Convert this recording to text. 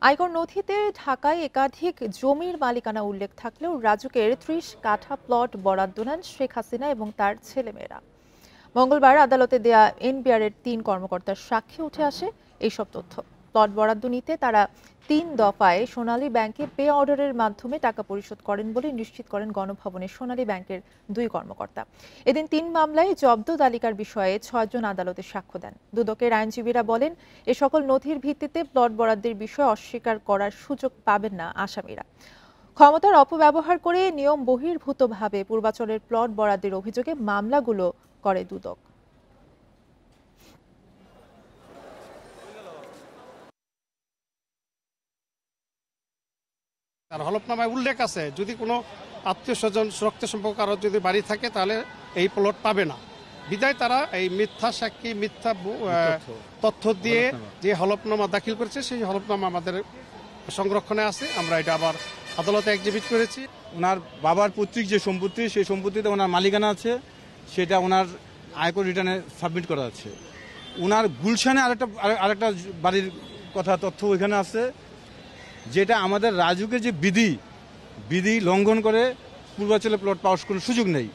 আয়কর নথিতে ঢাকায় একাধিক জমির মালিকানা উল্লেখ থাকলেও রাজুকের ৩০ কাঠা প্লট বরাদ্দ নেন শেখ হাসিনা এবং তার ছেলেমেয়েরা। মঙ্গলবার আদালতে দেয়া এনবিআরের ৩ কর্মকর্তার সাক্ষ্যে উঠে আসে এইসব তথ্য। প্লট বরাদ্দ নিতে তারা ৩ দফায় সোনালী ব্যাংকে পে অর্ডারের মাধ্যমে টাকা পরিশোধ করেন বলে নিশ্চিত করেন গণভবনের সোনালী ব্যাংকের ২ কর্মকর্তা। এদিন ৩ মামলায় জব্দ তালিকার বিষয়ে ৬ জন আদালতে সাক্ষ্য দেন। দুদকের আইনজীবীরা বলেন, এ সকল নথির ভিত্তিতে প্লট বরাদ্দের বিষয়ে অস্বীকার করার সুযোগ পাবেন না আসামিরা। ক্ষমতার অপব্যবহার করে নিয়ম বহির্ভূতভাবে পূর্বাচলের প্লট বরাদ্দের অভিযোগে মামলাগুলো করে দুদক। আর হলফনামায় উল্লেখ আছে, যদি কোনো আত্মীয় স্বজন রক্ত সম্পর্ক কারো যদি বাড়ি থাকে তাহলে এই প্লট পাবে না। বিদায় তারা এই মিথ্যা সাক্ষী, মিথ্যা তথ্য দিয়ে যে হলফনামা দাখিল করেছে, সেই হলফনামা আমাদের সংরক্ষণে আছে। আমরা এটা আবার আদালতে এক্সিবিট করেছি। ওনার বাবার পৈতৃক যে সম্পত্তি, সেই সম্পত্তিতে ওনার মালিকানা আছে, সেটা ওনার আয়কর রিটার্নে সাবমিট করা আছে। ওনার গুলশানে আরেকটা বাড়ির কথা তথ্য ওইখানে আছে, যেটা আমাদের রাজুকের যে বিধি লঙ্ঘন করে পূর্বাঞ্চলে প্লট পাওয়ার কোনো সুযোগ নেই।